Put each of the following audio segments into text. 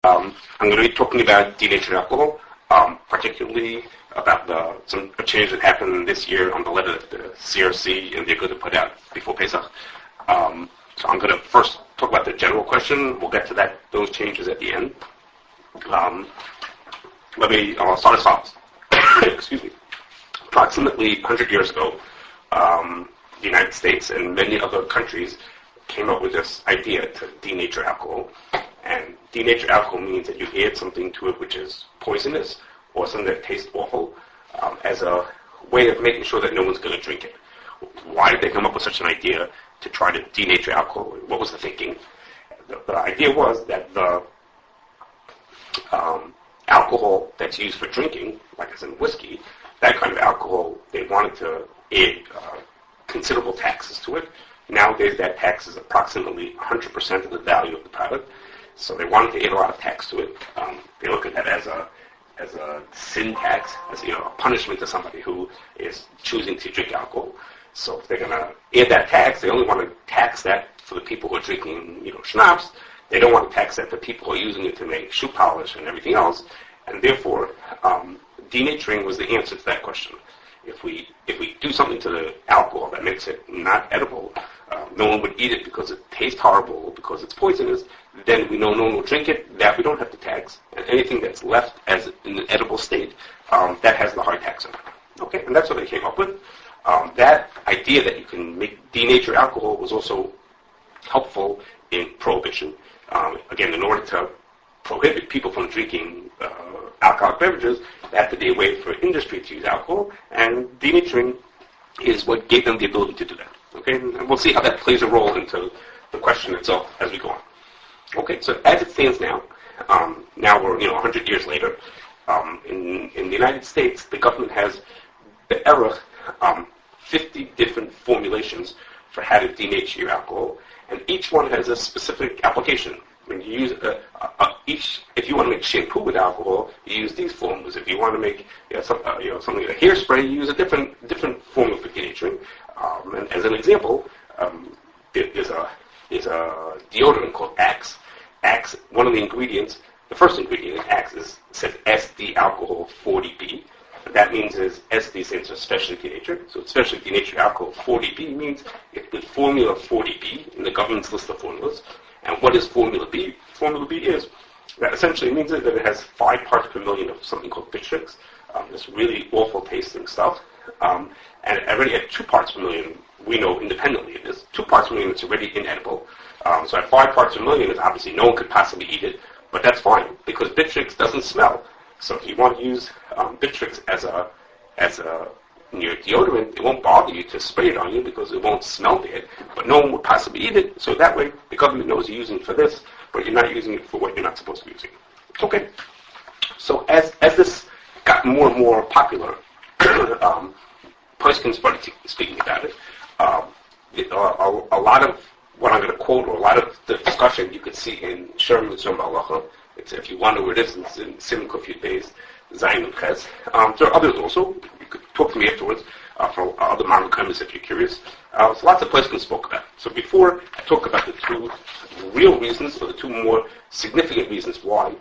I'm going to be talking about denatured alcohol, particularly about some change that happened this year on the letter that the CRC and the Aguda put out before Pesach. So I'm going to first talk about the general question. We'll get to those changes at the end. I'll start us off. Excuse me. Approximately 100 years ago, the United States and many other countries came up with this idea to denature alcohol. And denature alcohol means that you add something to it which is poisonous or something that tastes awful as a way of making sure that no one's going to drink it. Why did they come up with such an idea to try to denature alcohol? What was the thinking? The idea was that the alcohol that's used for drinking, like as in whiskey, that kind of alcohol, they wanted to add considerable taxes to it. Nowadays, that tax is approximately 100% of the value of the product. So they wanted to add a lot of tax to it. They look at that as a sin tax, as a punishment to somebody who is choosing to drink alcohol. So if they're going to add that tax, they only want to tax that for the people who are drinking, schnapps. They don't want to tax that for people who are using it to make shoe polish and everything else. And therefore, denaturing was the answer to that question. If we do something to the alcohol that makes it not edible, no one would eat it because it tastes horrible, because it's poisonous, then we know no one will drink it, that we don't have to tax. And anything that's left as in an edible state, that has the high tax on it. Okay, and that's what they came up with. That idea that you can denature alcohol was also helpful in prohibition. Again, in order to prohibit people from drinking alcoholic beverages, they have to be a way for industry to use alcohol, and denaturing is what gave them the ability to do that. Okay, and we'll see how that plays a role into the question itself as we go on. Okay, so as it stands now, now we're 100 years later, in the United States, the government has the 50 different formulations for how to denature your alcohol, and each one has a specific application. When you use if you want to make shampoo with alcohol, you use these formulas. If you want to make something like hairspray, you use a different formula for denaturing. And as an example, there's a deodorant called Axe. Axe, one of the ingredients, the first ingredient in Axe says SD alcohol 40B. What that means is SD stands for specially denatured. So specially denatured alcohol 40B means it's with formula 40B in the government's list of formulas. And what is formula B? Formula B that essentially means that it has 5 parts per million of something called bitrix. This really awful tasting stuff. And already at 2 parts per million, we know independently it is. 2 parts per million is already inedible. So at 5 parts per million, obviously no one could possibly eat it, but that's fine because bitrix doesn't smell. So if you want to use bitrix as your deodorant, it won't bother you to spray it on you because it won't smell bad, but no one would possibly eat it. So that way, the government knows you're using it for this, but you're not using it for what you're not supposed to be using. Okay. So as this got more and more popular, Pesach started speaking about it. A lot of what I'm going to quote, or a lot of the discussion you could see in Sherman Zom Halacha. If you wonder where it is, it's in Simon Kufyud Beis, Zayin and Ches. There are others also. You could talk to me afterwards for other Marmakamis if you're curious. So lots of places spoke about it. So before I talk about the 2 real reasons, or the 2 more significant reasons why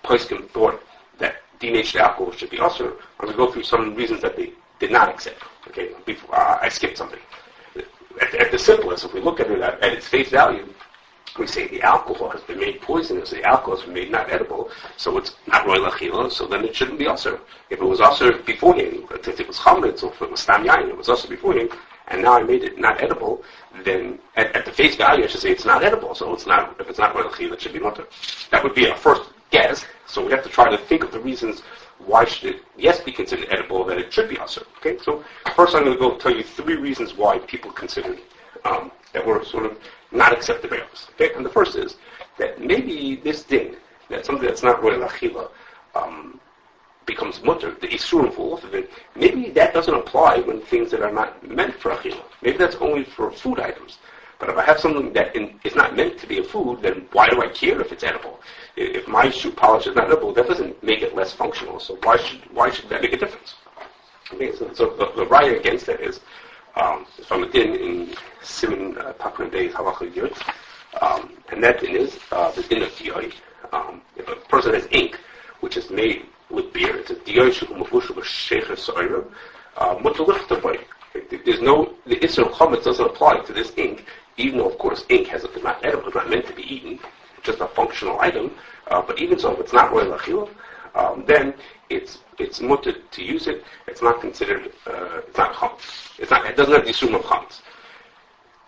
Pesach thought that denatured alcohol should be usher, I'm going to go through some reasons that they did not accept. Okay, before I skipped something. At the simplest, if we look at it at its face value, we say the alcohol has been made poisonous, the alcohol has been made not edible, so it's not roy lachila, so then it shouldn't be usher. If it was usher beforehand, if it was chametz, or if it was stam yain, it was usher beforehand, and now I made it not edible, then at the face value I should say it's not edible, so it's not, if it's not roy lachila, it should be mutter. That would be our first guess, so we have to try to think of the reasons why should it, yes, be considered edible, that it should be usher. Okay, so first I'm going to go tell you 3 reasons why people considered that were sort of not accepted by others. Okay, and the first is that maybe this din, that something that's not royal achila, becomes mutter, the isurim fall off of it, maybe that doesn't apply when things that are not meant for achila. Maybe that's only for food items. But if I have something that is not meant to be a food, then why do I care if it's edible? If my shoe polish is not edible, that doesn't make it less functional. So why should that make a difference? Okay, so the raya against that is from a din in Simon Takun Beis Halacha Yud, and that din is the din of Diyai. person has ink, which is made with beer, it's a diyosh mufushu b'sheiches soira, there's no, the Isser Chometz doesn't apply to this ink, even though, of course, ink is not edible, it's not meant to be eaten, it's just a functional item, but even so, if it's not royal achila, then it's mutter to use it, it's not considered, it's not chametz. It doesn't have the assume of chametz.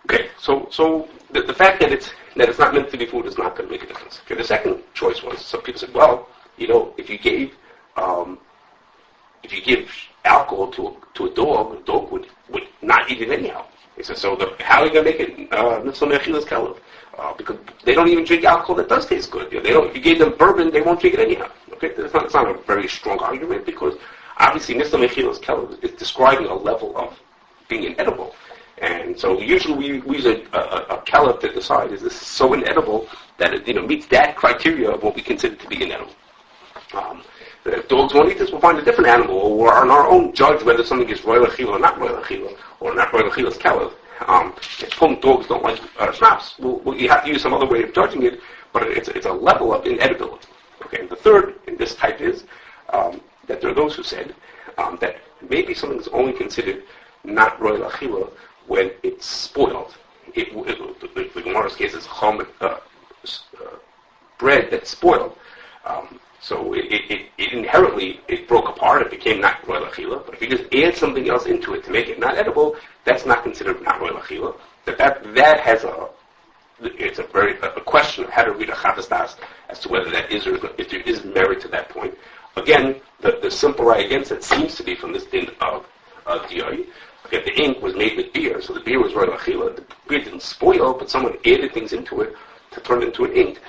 Okay, so the fact that it's not meant to be food is not going to make a difference. Okay, the second choice was, some people said, well, if you give alcohol to a dog would not eat it anyhow. He said, so how are you going to make it mitzvah mechilas kelev? Because they don't even drink alcohol that does taste good. They don't. If you gave them bourbon, they won't drink it anyhow. Okay, it's not a very strong argument because obviously mitzvah mechilas kelev is describing a level of being inedible. And so usually we use a kelev to decide is this so inedible that it meets that criteria of what we consider to be inedible. If dogs won't eat this, we'll find a different animal, or on our own judge whether something is royal achila or not royal achila, or not royal achila's kelev. If punk dogs don't like schnapps, you have to use some other way of judging it, but it's a level of inedibility. Okay, and the third in this type is that there are those who said that maybe something is only considered not royal achila when it's spoiled. The Gemara's case is bread that's spoiled. So it inherently, it broke apart, it became not royal achila, but if you just add something else into it to make it not edible, that's not considered not royal achila. That has a question of how to read a chavas das as to whether that is or if there is merit to that point. Again, the simple right against it seems to be from this thing of diyai. Okay, the ink was made with beer, so the beer was royal achila. The beer didn't spoil, but someone added things into it to turn it into an ink.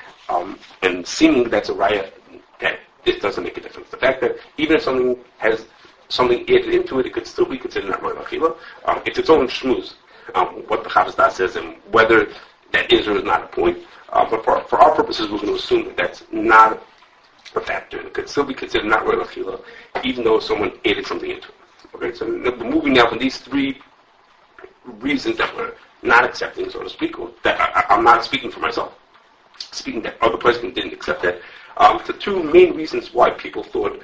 And seemingly that's a raya that this doesn't make a difference. The fact that even if something has something added into it, it could still be considered not royal achila. It's its own shmuz, what the Chavas Das says, and whether that is or is not a point. But for our purposes, we're going to assume that that's not a factor. It could still be considered not royal achila, even though someone added something into it. Okay, so moving now from these three reasons that we're not accepting, so to speak, or that I'm not speaking for myself, speaking that other person didn't accept that. The two main reasons why people thought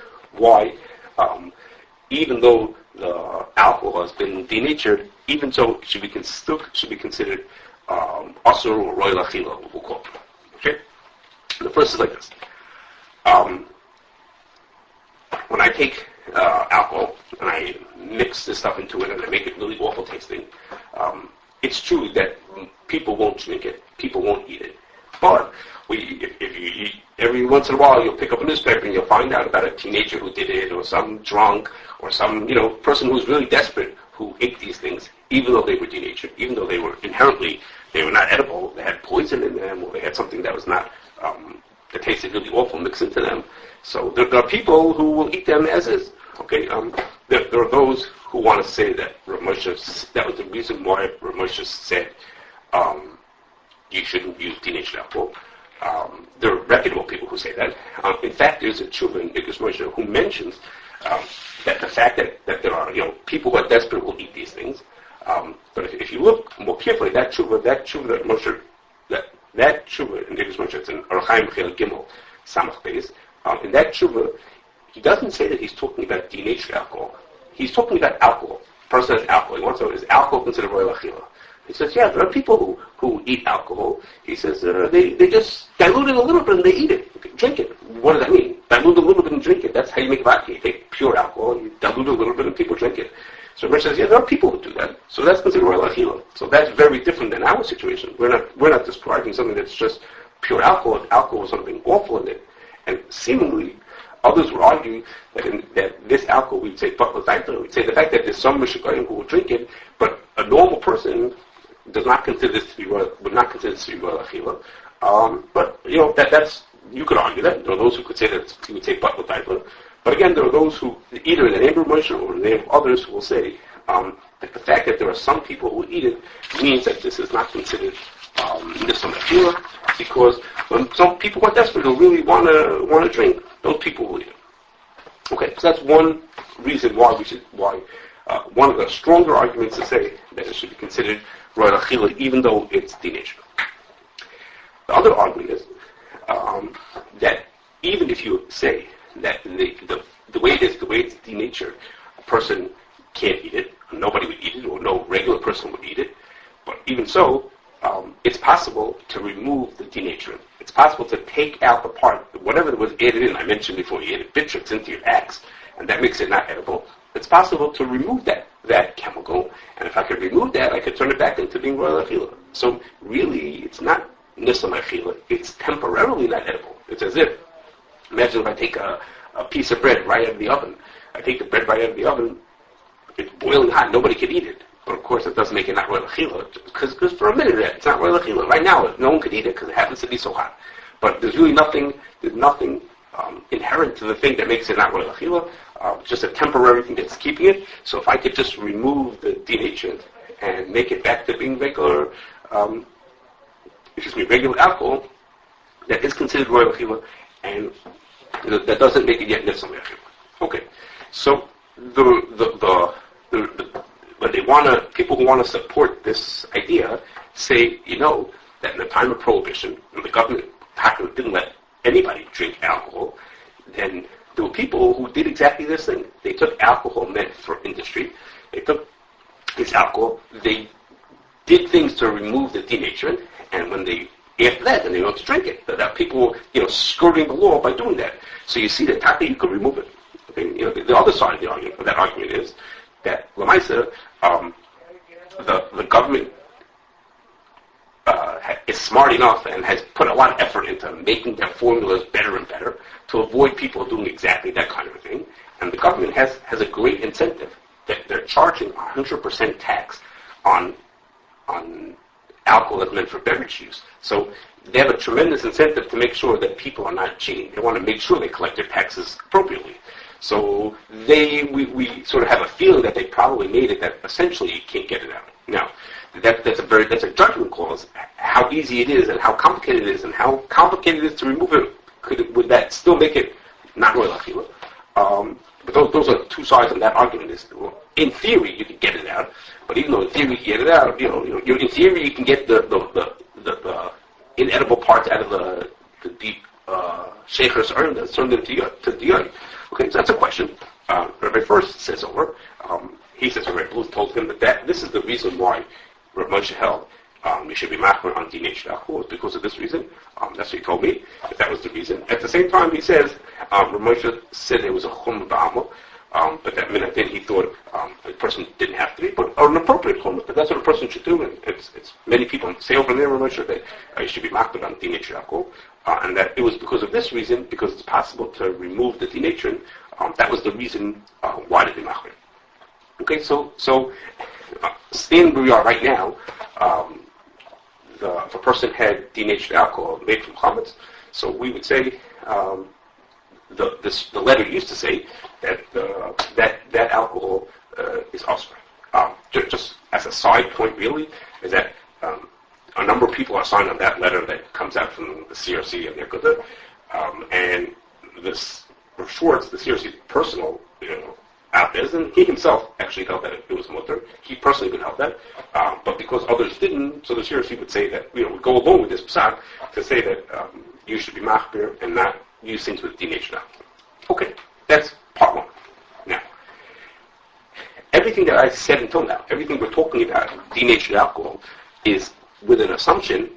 even though the alcohol has been denatured, even so it still should be considered asur or royal achila, we'll call it. Okay? The first is like this. When I take alcohol and I mix this stuff into it and I make it really awful tasting, it's true that people won't drink it, people won't eat it. But if you every once in a while you'll pick up a newspaper and you'll find out about a teenager who did it, or some drunk, or some person who's really desperate who ate these things, even though they were denatured, even though they were not edible, they had poison in them, or they had something that was not that tasted really awful mixed into them. So there are people who will eat them as is. Okay, there are those who want to say that Rav Moshe, that was the reason why Rav Moshe said you shouldn't use denatured alcohol. There are reputable people who say that. In fact, there's a tshuva in Ikos Moshe who mentions that the fact that there are people who are desperate will eat these things. But if you look more carefully, that tshuva that tshuva in Ikos Moshe, it's in Archaim Chel Gimel Samach Beis. In that tshuva, he doesn't say that he's talking about denatured alcohol. He's talking about alcohol. The person has alcohol. He wants to know, is alcohol considered royal achila? He says, yeah, there are people who eat alcohol. He says, they just dilute it a little bit and they eat it. Drink it. What does that mean? Dilute a little bit and drink it. That's how you make vodka. You take pure alcohol, you dilute it a little bit and people drink it. So Rich says, yeah, there are people who do that. So that's considered royal achila. So that's very different than our situation. We're not describing something that's just pure alcohol. Alcohol is something awful in it. And seemingly, others would argue that this alcohol, we'd say, we'd say the fact that there's some Mishigayim who will drink it, but a normal person does not consider this to be royal, would not consider this to be royal achila. But that's you could argue that. There are those who could say that he would say but again, there are those who, either in the name of Moshe or in the name of others, who will say that the fact that there are some people who eat it means that this is not considered Nissa Mechila, because when some people are desperate who really want to drink, those people will eat it. Okay, so that's one reason why one of the stronger arguments to say that it should be considered royal achila, even though it's denatured. The other argument is that even if you say that the way it's denatured, a person can't eat it, nobody would eat it, or no regular person would eat it. But even so, it's possible to remove the denaturant. It's possible to take out the part, whatever was added in. I mentioned before, you added bitrix into your axe, and that makes it not edible. It's possible to remove that chemical, and if I could remove that, I could turn it back into being royal achila. So really, it's not nisam achila. It's temporarily not edible. It's as if, imagine if I take a piece of bread right out of the oven. I take the bread right out of the oven, it's boiling hot, nobody can eat it. But of course, it doesn't make it not royal achila, because for a minute it's not royal achila. Right now, no one could eat it because it happens to be so hot. But there's really nothing inherent to the thing that makes it not royal achila. Just a temporary thing that's keeping it. So if I could just remove the denaturant and make it back to being regular alcohol, that is considered royal achila, and that doesn't make it yet nifsam achila. Okay, so but people who want to support this idea say, that in the time of prohibition, when the government didn't let anybody drink alcohol, then there were people who did exactly this thing. They took alcohol meant for industry. They took this alcohol. They did things to remove the denaturant, and after that, then they went to drink it. That people were, skirting the law by doing that. So you see that you could remove it. Okay? The other side of that argument is that Lamaisa, the government is smart enough and has put a lot of effort into making their formulas better and better to avoid people doing exactly that kind of a thing. And the government has a great incentive that they're charging 100% tax on alcohol that's meant for beverage use. So they have a tremendous incentive to make sure that people are not cheating. They want to make sure they collect their taxes appropriately. So we sort of have a feeling that they probably made it that essentially you can't get it out. Now, that's a judgment call. How easy it is and how complicated it is and how complicated it is to remove it. Would that still make it not royal achila? But those are two sides of that argument. In theory, you can get it out, but even though in theory you can get it out, in theory you can get the inedible parts out of the deep sheikh's urn that's turned into the young. Okay, so that's a question. Rabbi First says over. He says Rabbi Blue told him that this is the reason why Rabbi Moshe held we should be machmer on denatured alcohol because of this reason. That's what he told me. That was the reason. At the same time, he says Rabbi Moshe said there was a chum ba'amal, but that minute then he thought the person didn't have to be, but an appropriate chum. But that's what a person should do. And it's many people say over there, Rabbi Moshe, that you should be machmer on denatured alcohol, and that it was because of this reason, because it's possible to remove the denaturant. That was the reason why to be machmer. Okay, so staying where we are right now, if a person had denatured alcohol made from chametz, so we would say the letter used to say that that alcohol is osra. Just as a side point, really, is that a number of people are signed on that letter that comes out from the CRC and Nekuda, and this Schwartz, the CRC's personal, out there, and he himself actually held that it was mutter. He personally could help that, but because others didn't, so the CRC would say that would go along with this Pesach to say that you should be machbir and not use things with denatured alcohol. Okay, that's part one. Now, everything that I said until now, everything we're talking about, denatured alcohol, is with an assumption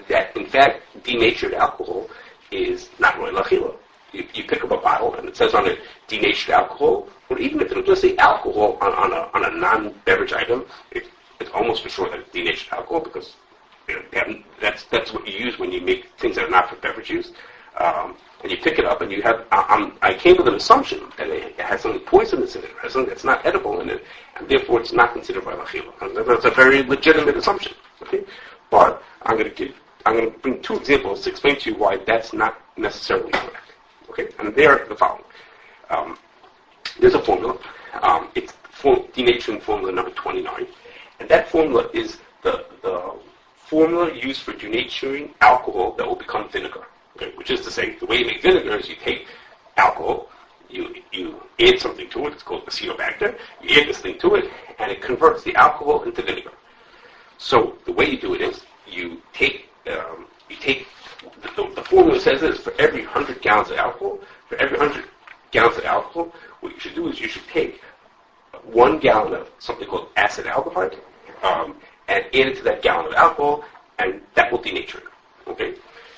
that in fact denatured alcohol is not royal achila. You pick up a bottle and it says on it denatured alcohol, or even if it'll just say alcohol on a non-beverage item, it's almost for sure that it's denatured alcohol because that's what you use when you make things that are not for beverage use. And you pick it up and you have, I came with an assumption that it has something poisonous in it, or something that's not edible in it, and therefore it's not considered royal achila. That's a very legitimate assumption. Okay, but I'm going to bring two examples to explain to you why that's not necessarily correct. Okay, and they're the following. There's a formula. It's denaturing formula number 29, and that formula is the formula used for denaturing alcohol that will become vinegar. Okay, which is to say, the way you make vinegar is you take alcohol, you add something to it. It's called acetobacter. You add this thing to it, and it converts the alcohol into vinegar. So the way you do it is you take the formula says this: for every 100 gallons of alcohol, For every 100 gallons of alcohol, what you should do is you should take 1 gallon of something called acetaldehyde and add it to that gallon of alcohol, and that will denature it. Okay?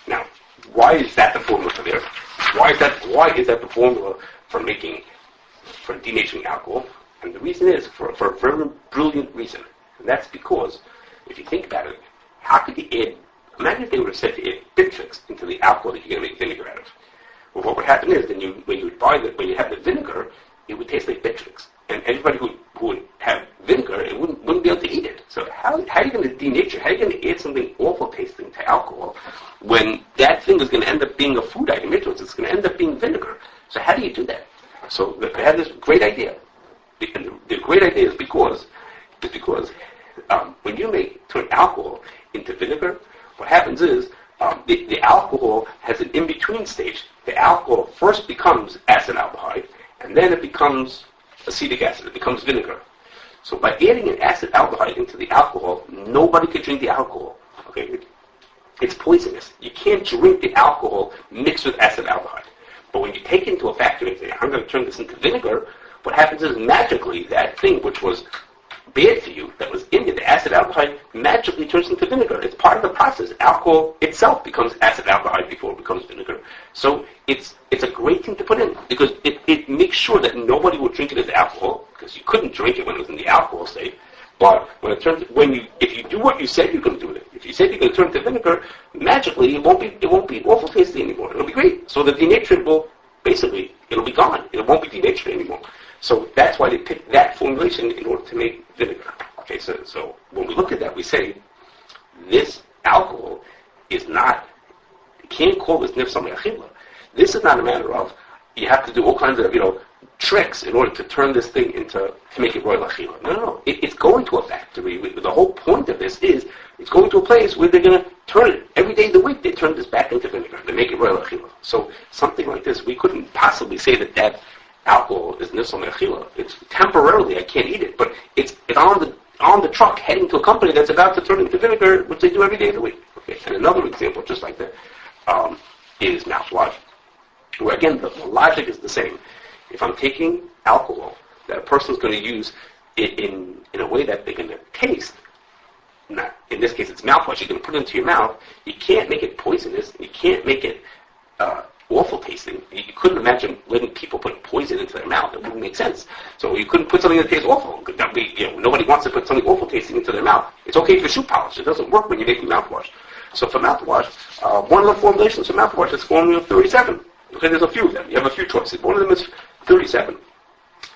Now, why is that the formula for this? Why is that the formula for denaturing alcohol? And the reason is for a very brilliant reason. And that's because, if you think about it, how could you add, imagine if they would have said to add bitters into the alcohol that you're going to make vinegar out of. Well, what would happen is, then when you have the vinegar, it would taste like bitters. And anybody who would have vinegar, it wouldn't be able to eat it. So how are you going to denature? How are you going to add something awful tasting to alcohol when that thing is going to end up being a food item? It's going to end up being vinegar. So how do you do that? So they had this great idea. And the great idea is because when you turn alcohol into vinegar, what happens is the alcohol has an in-between stage. The alcohol first becomes acetaldehyde, and then it becomes acetic acid. It becomes vinegar. So by adding an acetaldehyde into the alcohol, nobody could drink the alcohol. Okay, it's poisonous. You can't drink the alcohol mixed with acetaldehyde. But when you take it into a factory and say, I'm going to turn this into vinegar, what happens is magically that thing which was bad for you, that was in it, the acetaldehyde, magically turns into vinegar. It's part of the process. Alcohol itself becomes acetaldehyde before it becomes vinegar. So it's a great thing to put in because it makes sure that nobody will drink it as alcohol, because you couldn't drink it when it was in the alcohol state. But if you do what you said you're going to do with it, if you said you're going to turn it to vinegar, magically it won't be awful tasty anymore. It'll be great. So the denaturant it'll be gone. It won't be denatured anymore. So that's why they picked that formulation in order to make vinegar. Okay, so when we look at that, we say this alcohol is not. You can't call this nifsam achila. This is not a matter of you have to do all kinds of tricks in order to turn this thing to make it royal achila. No. It's going to a factory. The whole point of this is it's going to a place where they're going to turn it every day of the week. They turn this back into vinegar. They make it royal achila. So something like this, we couldn't possibly say that alcohol is nifsam achila. It's temporarily I can't eat it, but it's on the truck heading to a company that's about to turn into vinegar, which they do every day of the week. Okay, and another example, just like that, is mouthwash, where again the logic is the same. If I'm taking alcohol that a person's going to use it in a way that they're going to taste, not in this case it's mouthwash, you're going to put it into your mouth, you can't make it poisonous, you can't make it awful tasting. You couldn't imagine letting people put poison into their mouth. It wouldn't make sense. So you couldn't put something that tastes awful. Nobody wants to put something awful tasting into their mouth. It's okay for shoe polish. It doesn't work when you're making mouthwash. So for mouthwash, one of the formulations for mouthwash is formula 37. Okay, there's a few of them. You have a few choices. One of them is 37.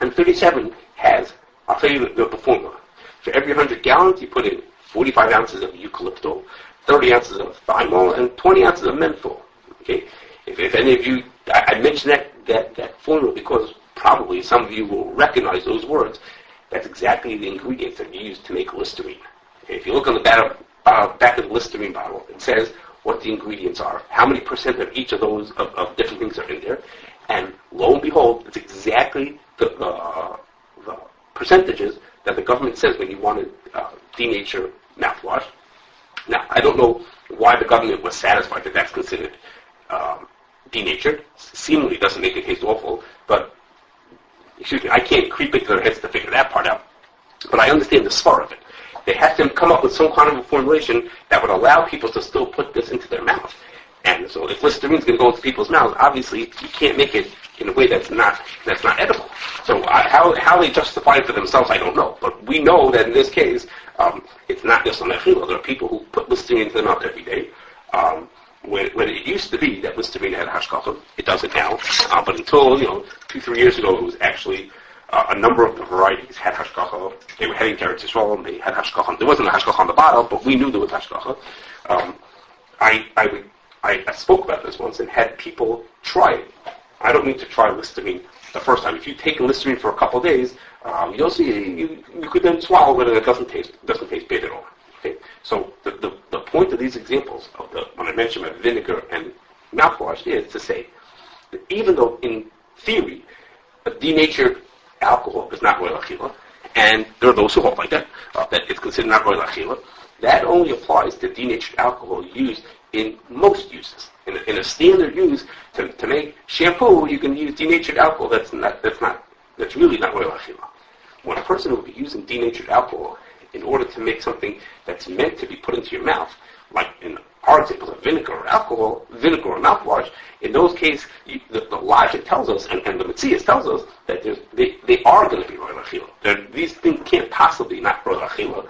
And 37 has, I'll tell you the formula. For every 100 gallons, you put in 45 ounces of eucalyptus, 30 ounces of thymol, and 20 ounces of menthol. Okay? If any of you, I mentioned that formula because probably some of you will recognize those words. That's exactly the ingredients that you use to make Listerine. Okay, if you look on the back of the Listerine bottle, it says what the ingredients are, how many percent of each of those of different things are in there, and lo and behold, it's exactly the percentages that the government says when you want to denature mouthwash. Now, I don't know why the government was satisfied that that's considered denatured. Seemingly doesn't make it taste awful, but I can't creep into their heads to figure that part out. But I understand the svara of it. They have to come up with some kind of a formulation that would allow people to still put this into their mouth. And so if Listerine's going to go into people's mouths, obviously you can't make it in a way that's not edible. So how they justify it for themselves, I don't know. But we know that in this case, it's not just on Echila. There are people who put Listerine into their mouth every day. When it used to be that Listerine had hashkacha, it doesn't now. But until 2-3 years ago, it was actually a number of the varieties had hashkacha. They were heading to Eretz Yisrael, and they had hashkacha. There wasn't a hashkacha on the bottle, but we knew there was hashkacha. I spoke about this once and had people try it. I don't need to try Listerine the first time. If you take Listerine for a couple of days, you'll see you could then swallow it and it doesn't taste bad at all. Okay? So the point of these examples of when I mentioned about vinegar and mouthwash is to say that even though in theory a denatured alcohol is not royal achila, and there are those who hold like that, that it's considered not royal achila, that only applies to denatured alcohol used in most uses. In a standard use, to make shampoo, you can use denatured alcohol. That's really not royal achila. When a person will be using denatured alcohol in order to make something that's meant to be put into your mouth, like in our examples of vinegar or alcohol, vinegar or mouthwash, in those cases, the logic tells us, and the Metzias tells us, that they are going to be royal achila. These things can't possibly not royal achila.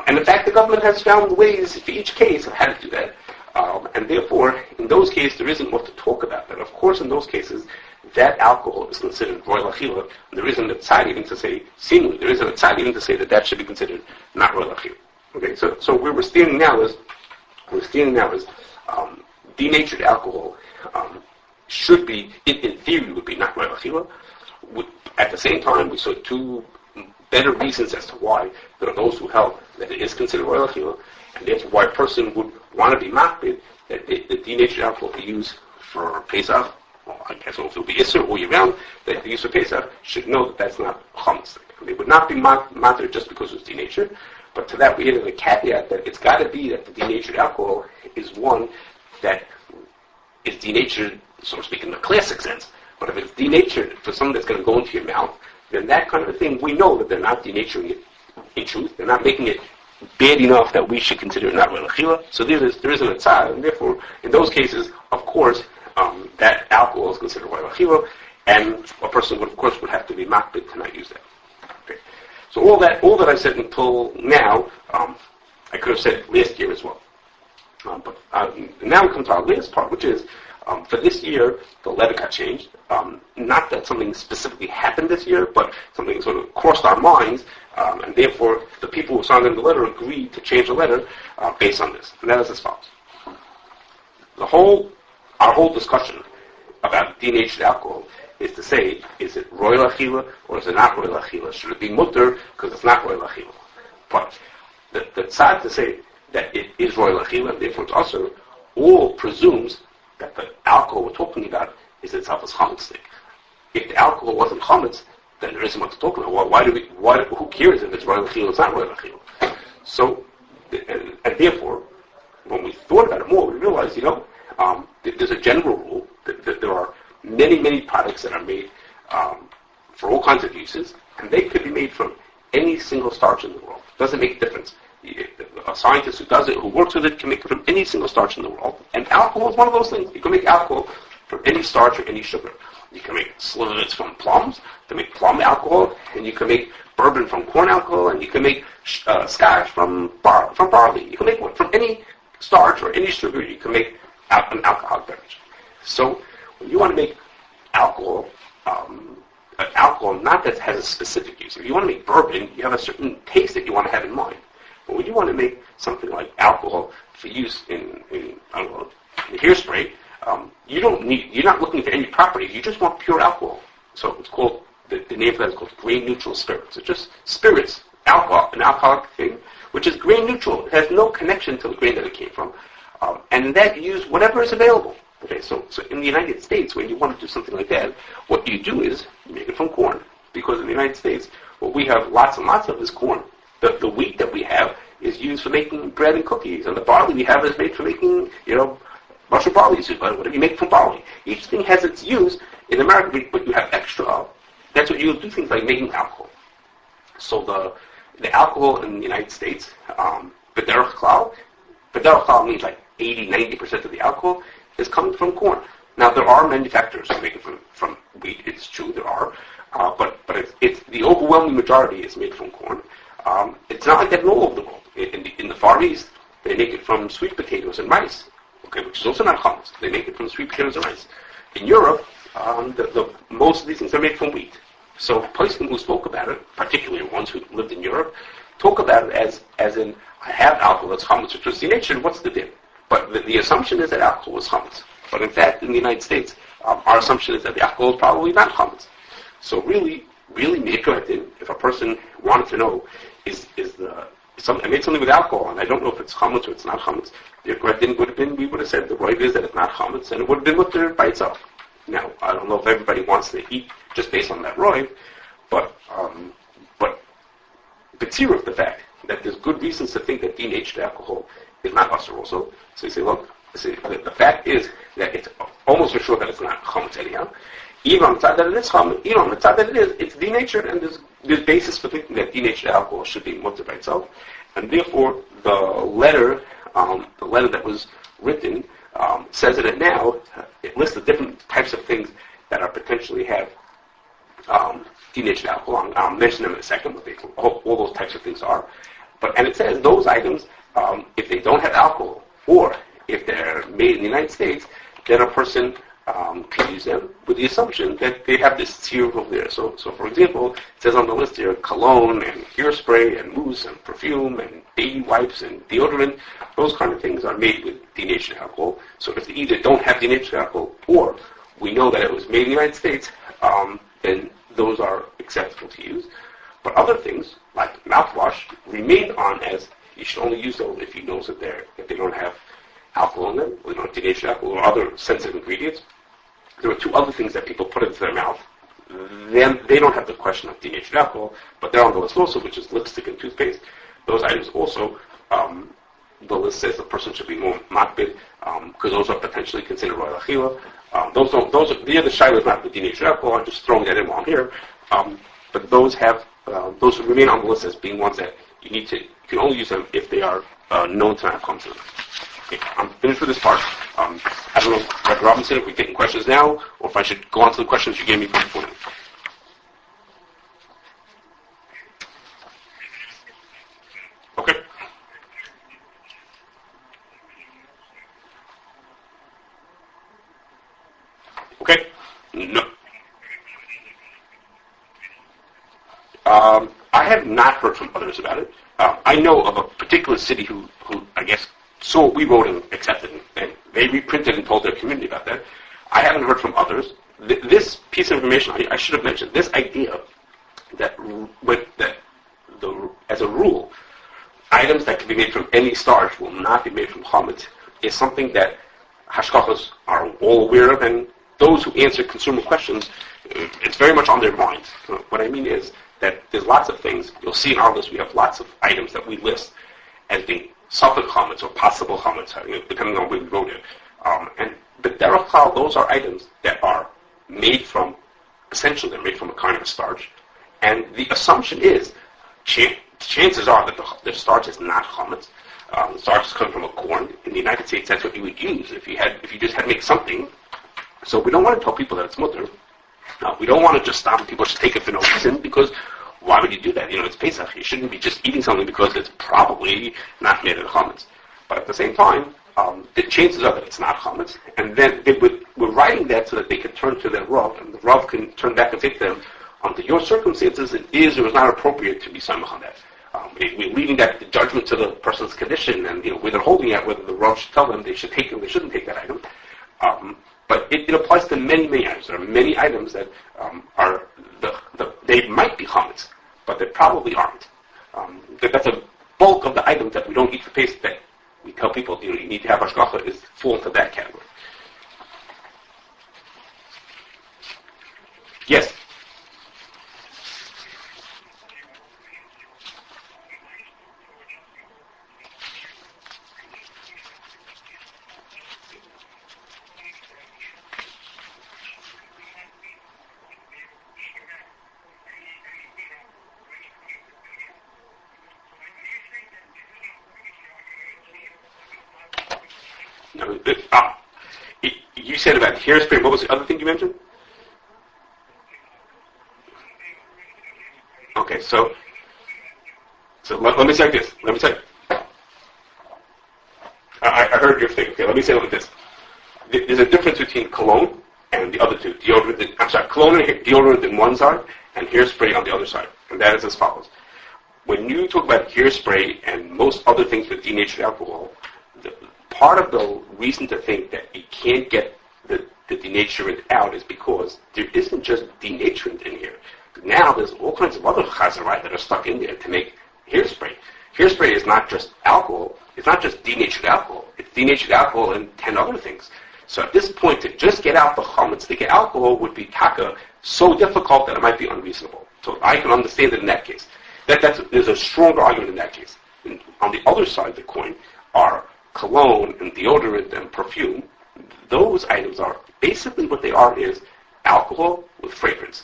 And in fact, the government has found ways for each case of how to do that. And therefore, in those cases, there isn't what to talk about. But of course, in those cases, that alcohol is considered royal achila. And there isn't a tzad even to say, seemingly, there isn't a tzad even to say that should be considered not royal achila. Okay, so where we're standing now is denatured alcohol should be, in theory, would be not royal achila. At the same time, we saw two better reasons as to why there are those who held that it is considered royal achila, and therefore why a person would want to be makbid that the denatured alcohol be used for Pesach, well, I guess also will be Isser all year round, that the use for Pesach should know that that's not chametz. They would not be matter just because it's denatured, but to that we added a caveat that it's got to be that the denatured alcohol is one that is denatured, so to speak, in the classic sense. But if it's denatured for something that's going to go into your mouth, then that kind of a thing, we know that they're not denaturing it in truth. They're not making it bad enough that we should consider it not royal achila. So there isn't a tzad, and therefore, in those cases, of course, that alcohol is considered royal achila, and a person would have to be makbid to not use that. Okay. So all that I said until now, I could have said last year as well. But now we come to our last part, which is, for this year, the letter got changed. Not that something specifically happened this year, but something sort of crossed our minds, and therefore the people who signed in the letter agreed to change the letter based on this. And that is as follows. Our whole discussion about denatured alcohol is to say, is it royal achila or is it not royal achila? Should it be mutter because it's not royal achila? But the tzad to say that it is royal achila, and therefore it's also, all presumes that the alcohol we're talking about is itself as chametz. If the alcohol wasn't chametz, then there isn't what to talk about. Who cares if it's royal achila or it's not royal achila? So, and therefore, when we thought about it more, we realized, there's a general rule that there are many, many products that are made for all kinds of uses, and they could be made from any single starch in the world. It doesn't make a difference. A scientist who does it, who works with it, can make it from any single starch in the world. And alcohol is one of those things. You can make alcohol from any starch or any sugar. You can make slivovitz from plums, to make plum alcohol, and you can make bourbon from corn alcohol, and you can make scotch from barley. You can make one from any starch or any sugar. You can make an alcoholic beverage. So when you want to make alcohol, alcohol not that has a specific use. If you want to make bourbon, you have a certain taste that you want to have in mind. But when you want to make something like alcohol for use in hairspray, you're not looking for any properties. You just want pure alcohol. So it's called, the name for that is called grain neutral spirits. It's just spirits, alcohol, an alcoholic thing, which is grain neutral. It has no connection to the grain that it came from. And that you use whatever is available. Okay, so in the United States, when you want to do something like that, what you do is you make it from corn. Because in the United States, what we have lots and lots of is corn. The wheat that we have is used for making bread and cookies, and the barley we have is made for making, mushroom barley is used, whatever you make from barley. Each thing has its use. In America, but you have extra of. That's what you'll do things like making alcohol. So the alcohol in the United States, b'derech klal means like 80-90% of the alcohol is coming from corn. Now there are manufacturers who make it from wheat. It's true there are, but it's the overwhelming majority is made from corn. It's not like that in all over the world. In the Far East, they make it from sweet potatoes and rice, which is also not chametz. They make it from sweet potatoes and rice. In Europe, most of these things are made from wheat. So poskim who spoke about it, particularly ones who lived in Europe, talk about it as in, I have alcohol that's chametz, which was denatured, what's the din? But the assumption is that alcohol was chametz. But in fact, in the United States, our assumption is that the alcohol is probably not chametz. So really if a person wanted to know, I made something with alcohol, and I don't know if it's chametz or it's not chametz, the correct thing would have been, we would have said the right is that it's not chametz, and it would have been mutter by itself. Now, I don't know if everybody wants to eat just based on that roiv, but the fact that there's good reasons to think that denatured alcohol is not usher also. So you say, look, See, the fact is that it's almost for sure that it's not chametz anyhow. Even on the side that it is chametz, even on the side that it is, it's denatured, and there's basis for thinking that denatured alcohol should be mutter by itself, and therefore the letter that was written says in it now. It lists the different types of things that are potentially have denatured alcohol. I'll mention them in a second, what all those types of things are. And it says those items, if they don't have alcohol, or if they're made in the United States, then a person can use them with the assumption that they have this tier over there. So for example, it says on the list here, cologne and hairspray and mousse and perfume and baby wipes and deodorant. Those kind of things are made with denatured alcohol. So if they either don't have denatured alcohol, or we know that it was made in the United States, then those are acceptable to use. But other things, like mouthwash, remain on as you should only use those if you know that they don't have alcohol in them, or they don't have denatured alcohol or other sensitive ingredients. There are two other things that people put into their mouth. Then they don't have the question of denatured alcohol, but they're on the list also, which is lipstick and toothpaste. Those items also, the list says the person should be more makbid, because those are potentially considered royal achila. The shayla is not the denatured alcohol. I'm just throwing that in while I'm here. But those remain on the list as being ones that you can only use them if they are known to not come to them. Okay, I'm finished with this part. I don't know, Dr. Robinson, if we're taking questions now, or if I should go on to the questions you gave me before. Okay. Okay. No. I have not heard from others about it. I know of a particular city who I guess saw what we wrote and accepted it, and they reprinted and told their community about that. I haven't heard from others. This piece of information, I should have mentioned, this idea that as a rule, items that can be made from any starch will not be made from chametz is something that hashkachas are all aware of, and those who answer consumer questions, it's very much on their minds. What I mean is that there's lots of things. You'll see in our list we have lots of items that we list as being suffered chametz or possible chametz, depending on where we wrote it. But derech klal, those are items that are made from, essentially they're made from a kind of a starch, and the assumption is, chances are that the starch is not chametz. The starch is coming from a corn. In the United States, that's what you would use if you just had to make something. So we don't want to tell people that it's mutter. We don't want to just stop people just take it for no reason, because why would you do that? It's Pesach. You shouldn't be just eating something because it's probably not made of chametz. But at the same time, the chances are that it's not chametz. And then we're writing that so that they can turn to their Rav, and the Rav can turn back and say to them, under your circumstances, it is or is not appropriate to be samach on that. We're leaving that the judgment to the person's condition, and where they're holding it, whether the Rav should tell them they should take it or they shouldn't take that item. But it applies to many, many items. There are many items that they might be chametz, but they probably aren't. That's a bulk of the items that we don't eat for Pesach that we tell people you need to have hashgacha is fall into that category. Yes. You said about hairspray. What was the other thing you mentioned? Okay, so let me say this. Let me say. I heard your thing. Okay, let me say it like this. There's a difference between cologne and the other two. Cologne and deodorant on one side, and hairspray on the other side. And that is as follows. When you talk about hairspray and most other things with denatured alcohol, part of the reason to think that you can't get the denaturant out is because there isn't just denaturant in here. Now there's all kinds of other chazarai that are stuck in there to make hairspray. Hairspray is not just alcohol. It's not just denatured alcohol. It's denatured alcohol and 10 other things. So at this point, to just get out the chametz, to get alcohol would be taka so difficult that it might be unreasonable. So I can understand it in that case. There's a stronger argument in that case. And on the other side of the coin are cologne and deodorant and perfume, those items are basically what they are is alcohol with fragrance.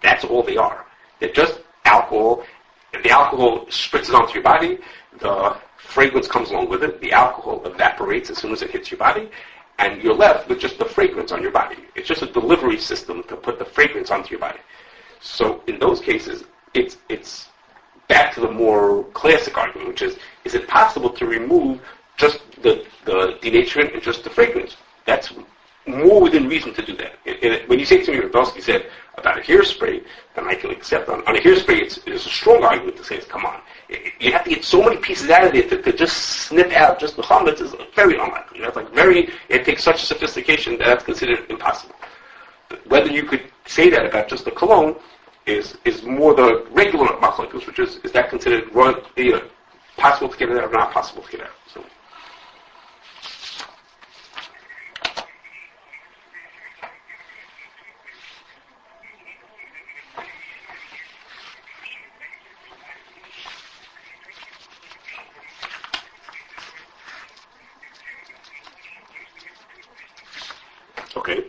That's all they are. They're just alcohol. If the alcohol spritzes onto your body, the fragrance comes along with it. The alcohol evaporates as soon as it hits your body, and you're left with just the fragrance on your body. It's just a delivery system to put the fragrance onto your body. So in those cases, it's back to the more classic argument, which is it possible to remove just the denaturant and just the fragrance? That's more within reason to do that. When you say to me, Rebelsky said about a hairspray, then I can accept. On a hairspray, it's a strong argument to say, come on. You have to get so many pieces out of it to just snip out just the chametz is very unlikely. It takes such sophistication that that's considered impossible. Whether you could say that about just the cologne is more the regular machlokes, which is that considered possible to get it out or not possible to get out. So. Okay.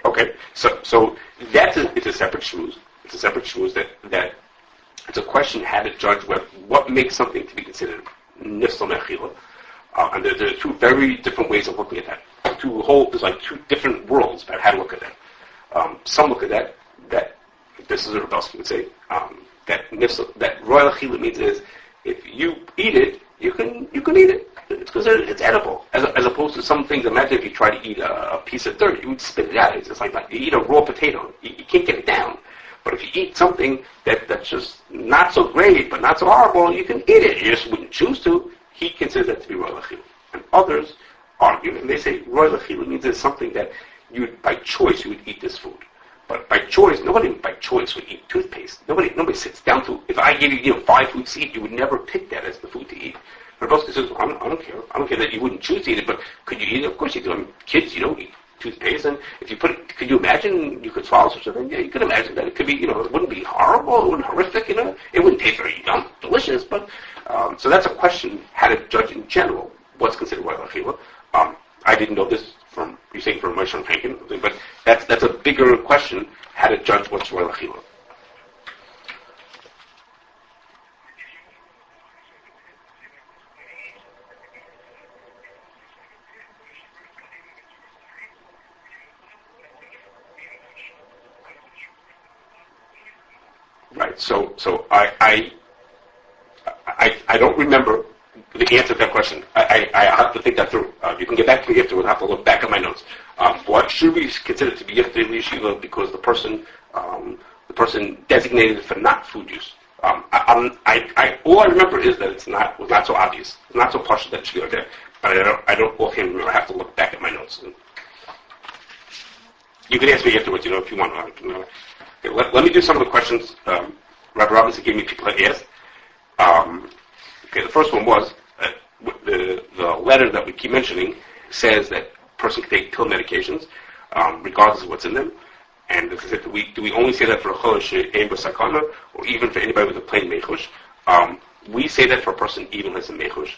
Okay. So it's a separate shmooze. It's a separate shmooze that it's a question how to judge what makes something to be considered nifsal mechila. And there are two very different ways of looking at that. There's like two different worlds about how to look at that. Some look at that this is what Rebelsky would say, that royal achila means is if you eat it, you can eat it. It's because it's edible. As opposed to some things, imagine if you try to eat a piece of dirt, you would spit it out. It's just like you eat a raw potato. You can't get it down. But if you eat something that's just not so great, but not so horrible, you can eat it. You just wouldn't choose to. He considers that to be royal achila. And others argue, and they say royal achila means it's something that by choice you would eat this food. But by choice, nobody by choice would eat toothpaste. Nobody sits down to, if I gave you 5 foods to eat, you would never pick that as the food to eat. Rebelsky says, I don't care. I don't care that you wouldn't choose to eat it, but could you eat it? Of course you do. I mean, kids, don't eat toothpaste, and if you could you imagine you could swallow such a thing? Yeah, you could imagine that. It could be, it wouldn't be horrible, it wouldn't be horrific, it wouldn't taste very delicious, but, so that's a question, how to judge in general what's considered royal achila. I didn't know this from, you're saying from Moshe Franken, but that's a bigger question, how to judge what's royal achila. Right. So I don't remember the answer to that question. I have to think that through. You can get back to me afterwards. I have to look back at my notes. What should we consider to be yiftei yeshiva because the person designated for not food use? All I remember is that was not so obvious. It's not so partial that it should go there. But I don't offhand remember. I have to look back at my notes. You can ask me afterwards, if you want. Okay, let me do some of the questions Rabbi Robinson gave me people to ask. Okay, the first one was the letter that we keep mentioning says that a person can take pill medications regardless of what's in them. And as I said, do we only say that for a chodesh ein b'sakana, or even for anybody with a plain mechush? We say that for a person even who has a mechush.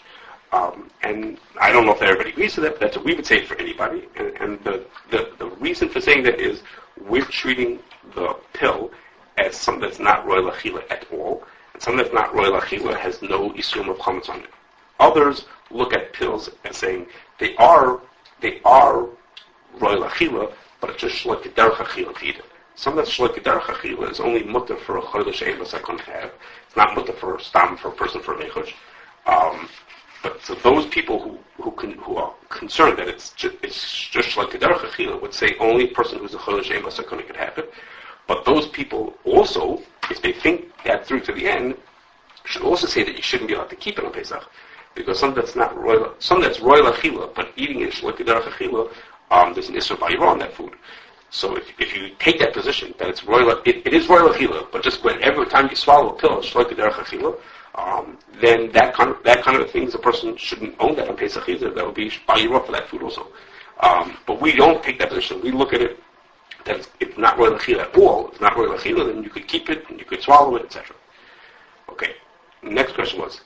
And I don't know if everybody agrees to that, but that's what we would say for anybody. And the reason for saying that is we're treating the pill as something that's not royal achila at all, and something that's not royal achila has no isum of chametz on it. Others look at pills as saying they are royal achila, but it's just shloik derech achila to eat it. Something that's shloik derech achila is only mutter for a chodesh ein b'sakon to have. It's not mutter for a person for a mechush. But so those people who are concerned that it's just like the derech achila would say only a person who's a chodesh ein b'sakon could have it. But those people also, if they think that through to the end, should also say that you shouldn't be allowed to keep it on Pesach, because something that's royal achila, but eating it like the derech achila, there's an issur b'yirah on that food. So if you take that position that it's royal, it is royal achila, but just every time you swallow a pill, it's like the derech achila. Then that kind of things a person shouldn't own that on Pesach either. That would be b'yirah for that food also. But we don't take that position. We look at it that it's not royal achila at all, it's not royal achila, then you could keep it and you could swallow it, etc. Okay. Next question was,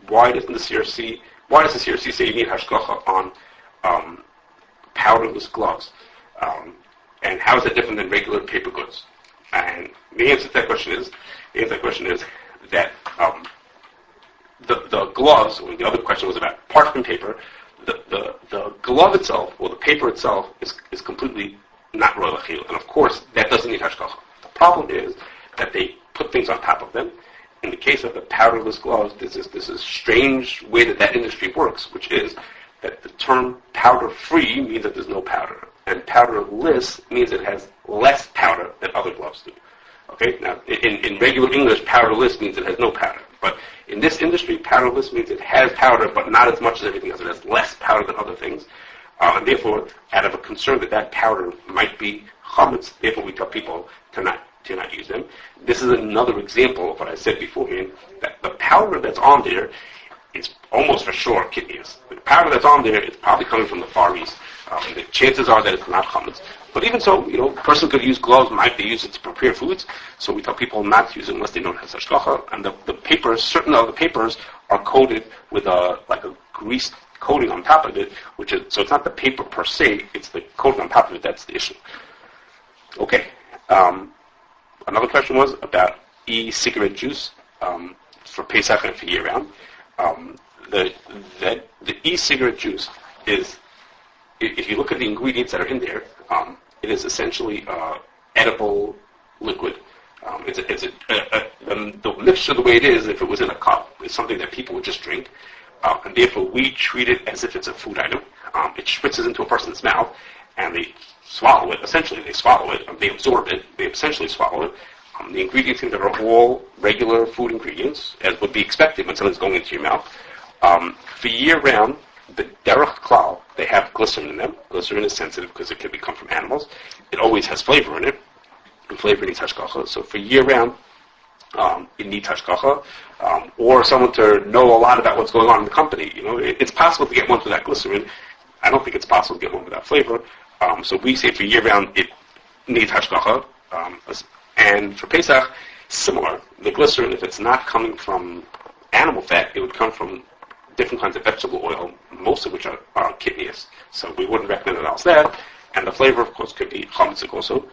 why does the CRC say you need hashgacha on powderless gloves? And how is that different than regular paper goods? And the answer to that question is that the gloves, or the other question was about parchment paper, the glove itself, or the paper itself, is completely not royal achil. And of course, that doesn't need hashgacha. The problem is that they put things on top of them. In the case of the powderless gloves, this is strange way that industry works, which is that the term powder-free means that there's no powder. And powderless means it has less powder than other gloves do. Okay? Now, in regular English, powderless means it has no powder. But in this industry, powderless means it has powder, but not as much as everything else. It has less powder than other things. And therefore, out of a concern that powder might be chametz, therefore we tell people to not use them. This is another example of what I said beforehand, that the powder that's on there is almost for sure kidneys. The powder that's on there is probably coming from the Far East. The chances are that it's not chametz. But even so, a person could use gloves, might they use it to prepare foods, so we tell people not to use it unless they know it has hashgacha. And the papers, certain of the papers are coated with a greased coating on top of it, so it's not the paper per se, it's the coating on top of it that's the issue. Okay. Another question was about e-cigarette juice for Pesach and for year-round. The e-cigarette juice is, if you look at the ingredients that are in there, it is essentially edible liquid. The mixture, the way it is, if it was in a cup, is something that people would just drink, and therefore we treat it as if it's a food item. It spritzes into a person's mouth, and they swallow it. Essentially, they swallow it. They absorb it. They essentially swallow it. The ingredients in there are all regular food ingredients, as would be expected when something's going into your mouth. For year-round, the derech klal, they have glycerin in them. Glycerin is sensitive because it can come from animals. It always has flavor in it, and flavor needs hashgacha. So for year-round, it needs hashgacha, or someone to know a lot about what's going on in the company. It's possible to get one without glycerin. I don't think it's possible to get one without flavor. So we say for year-round, it needs hashgacha. And for Pesach, similar. The glycerin, if it's not coming from animal fat, it would come from different kinds of vegetable oil, most of which are kidneys. So we wouldn't recommend it else that. And the flavor, of course, could be chametzik also.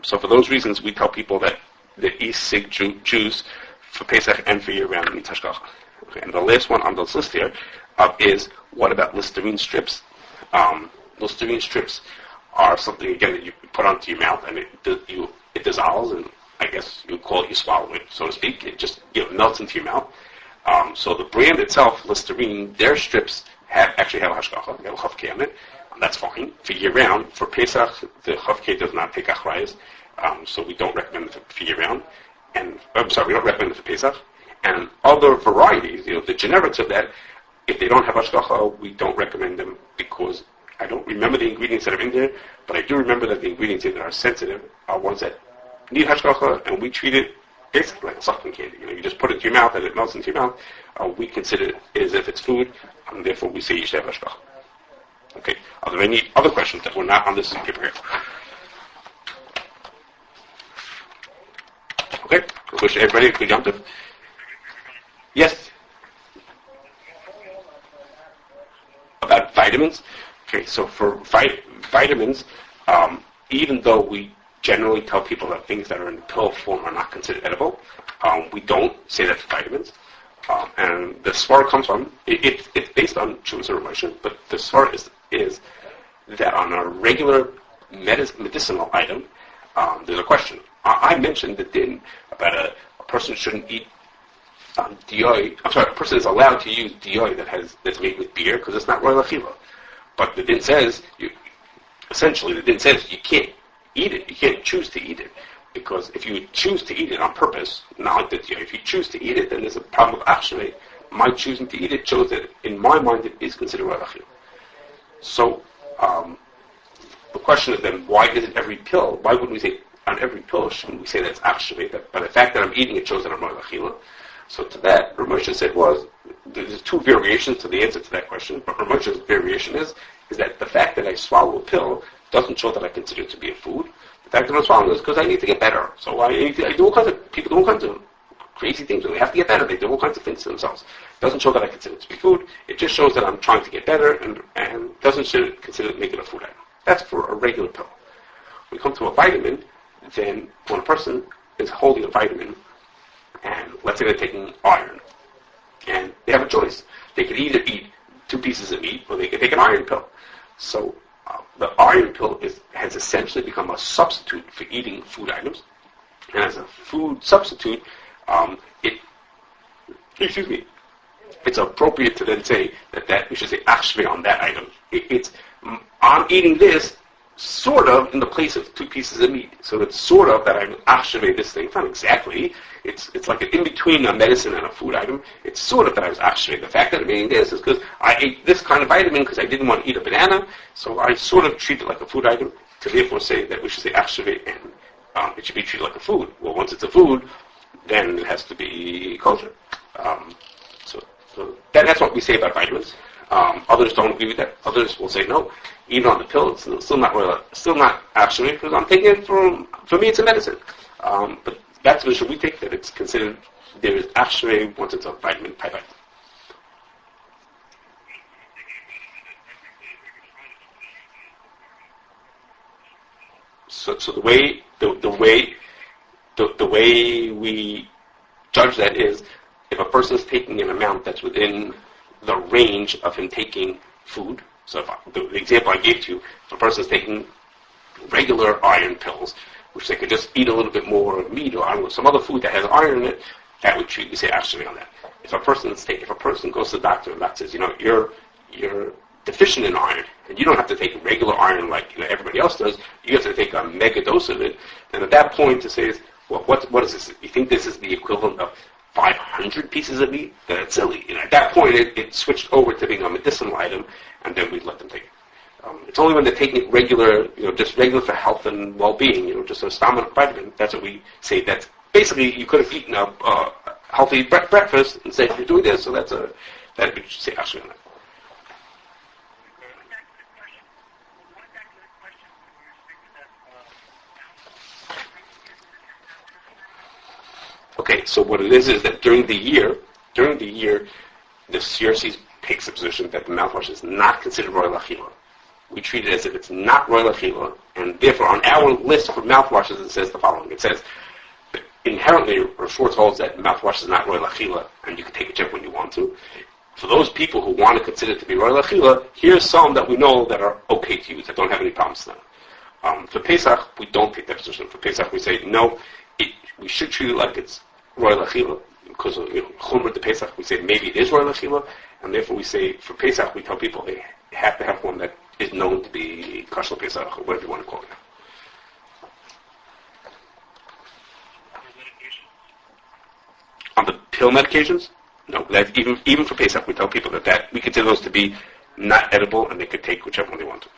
So for those reasons, we tell people that the e-cig juice for Pesach and for year-round needs hashgacha. Okay, and the last one on this list here is, what about Listerine strips? Listerine strips are something, again, that you put onto your mouth, and it dissolves, and I guess you call it, you swallow it, so to speak. It just melts into your mouth. So the brand itself, Listerine, their strips actually have a hashgacha. They have a chafkei on it. That's fine. For year-round, for Pesach, the chafkei does not take achrayas, so we don't recommend it for year-round. We don't recommend it for Pesach. And other varieties, the generics of that, if they don't have hashgacha, we don't recommend them, because I don't remember the ingredients that are in there, but I do remember that the ingredients in there are sensitive, are ones that need hashgacha, and we treat it basically like a sucking candy. You just put it into your mouth and it melts into your mouth. We consider it as if it's food, and therefore we say you should have hashgacha. Okay. Are there any other questions that were not on this paper here? Okay. I wish everybody a good Yom Tov. Yes. About vitamins. Okay, so for vitamins, even though we generally tell people that things that are in pill form are not considered edible, we don't say that for vitamins. And the svar comes from, it's based on Jewish emotion, but the svar is that on a regular medicinal item, there's a question. I mentioned the din about a person shouldn't eat dioi. A person is allowed to use dioi that's made with beer because it's not royal achila. But the din says, you can't eat it. You can't choose to eat it. Because if you choose to eat it on purpose, not like that, if you choose to eat it, then there's a problem with achrei. My choosing to eat it shows that, in my mind, it is considered royal achila. So, the question is then, why isn't every pill, why wouldn't we say, on every pill, shouldn't we say that it's achrei, that by the fact that I'm eating it shows that I'm royal achila? So to that, Ramosha said there's two variations to the answer to that question, but Ramosha's variation is that the fact that I swallow a pill doesn't show that I consider it to be a food. The fact that I'm swallowing this because I need to get better. So I do all kinds of, people do all kinds of crazy things. When they have to get better, they do all kinds of things to themselves. It doesn't show that I consider it to be food. It just shows that I'm trying to get better and doesn't consider making it a food item. That's for a regular pill. When we come to a vitamin, then when a person is holding a vitamin, and let's say they're taking iron, and they have a choice. They could either eat 2 pieces of meat or they could take an iron pill. So the iron pill has essentially become a substitute for eating food items. And as a food substitute, it's appropriate to then say that we should say achshve on that item. I'm eating this sort of in the place of 2 pieces of meat. So it's sort of that I'm achshve this thing. It's not exactly. It's like an in-between a medicine and a food item. It's sort of that I was achshve. The fact that I'm eating this is because I ate this kind of vitamin because I didn't want to eat a banana. So I sort of treat it like a food item to therefore say that we should say achshve and it should be treated like a food. Well, once it's a food, then it has to be kosher. So that's what we say about vitamins. Others don't agree with that. Others will say no. Even on the pill, it's still not actually because I'm taking it for me it's a medicine. But that's the position we take, that it's considered there is actually once it's a vitamin by vitamin. So the way we judge that is if a person is taking an amount that's within the range of him taking food. So the example I gave to you, if a person is taking regular iron pills, which they could just eat a little bit more meat or I don't know, some other food that has iron in it, that would we say actually on that. If a person goes to the doctor and the doctor says, you're deficient in iron, and you don't have to take regular iron like everybody else does, you have to take a mega dose of it, then at that point to say, well, what is this? You think this is the equivalent of 500 pieces of meat? Then it's silly. At that point, it switched over to being a medicinal item, and then we'd let them take it. It's only when they're taking it regular, just regular for health and well-being, just a stomach vitamin. That's what we say. That's basically you could have eaten a healthy breakfast and said you're doing this. So that we should say actually on that. Okay, so what it is that during the year, the CRC takes the position that the mouthwash is not considered royal achila. We treat it as if it's not royal achila, and therefore on our list for mouthwashes it says the following. It says, inherently, Schwartz holds that mouthwash is not royal achila, and you can take a chip when you want to. For those people who want to consider it to be royal achila, here's some that we know that are okay to use, that don't have any problems with them. For Pesach, we don't take that position. For Pesach, we say, no, we should treat it like it's royal achila, because of Chumrah de Pesach, we say maybe it is royal achila, and therefore we say, for Pesach, we tell people they have to have one that is known to be Kashrus Pesach, or whatever you want to call it. On the pill medications? No, that even for Pesach, we tell people that we consider those to be not edible, and they could take whichever one they want to.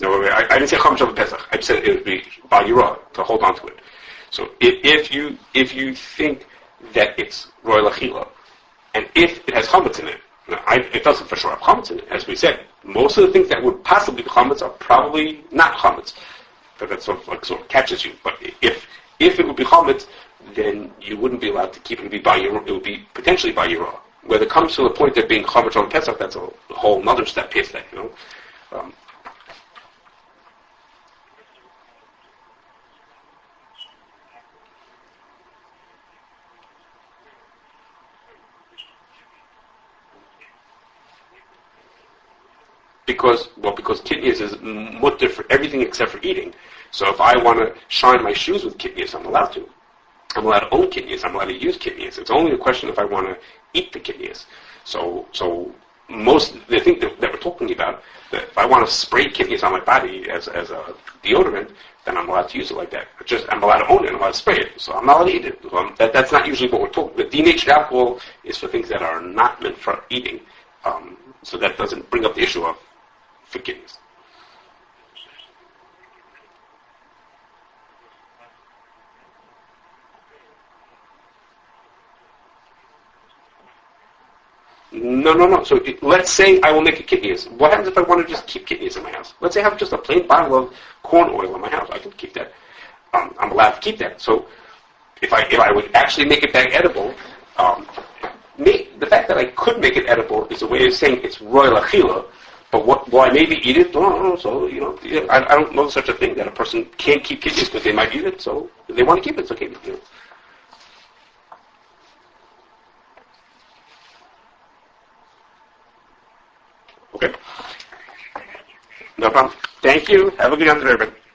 No, I didn't say Chamash of Pesach. I said it would be Bal Yirah, to hold on to it. So if you think that it's royal achila, and if it has chametz in it, it doesn't for sure have chametz in it. As we said, most of the things that would possibly be chametz are probably not chametz. But that sort of catches you. But if it would be chametz, then you wouldn't be allowed to keep it to be Bal Yirah. It would be potentially Bal Yirah. Whether it comes to the point of being Chamash on Pesach, that's a whole other step past that, Because kidneys is mutter for everything except for eating. So if I want to shine my shoes with kidneys, I'm allowed to. I'm allowed to own kidneys. I'm allowed to use kidneys. It's only a question if I want to eat the kidneys. So the thing that we're talking about, that if I want to spray kidneys on my body as a deodorant, then I'm allowed to use it like that. I'm allowed to own it. I'm allowed to spray it. So I'm not allowed to eat it. That's not usually what we're talking. The denatured alcohol is for things that are not meant for eating. So that doesn't bring up the issue of forgiveness. No. So let's say I will make a kidneys. What happens if I want to just keep kidneys in my house? Let's say I have just a plain bottle of corn oil in my house. I can keep that. I'm allowed to keep that. So if I would actually make it back edible, the fact that I could make it edible is a way of saying it's royal achila. But will I maybe eat it? No. So I don't know such a thing that a person can't keep kidneys, but they might eat it. So if they want to keep it, it's okay. Okay. No problem. Thank you. Have a good afternoon, everybody.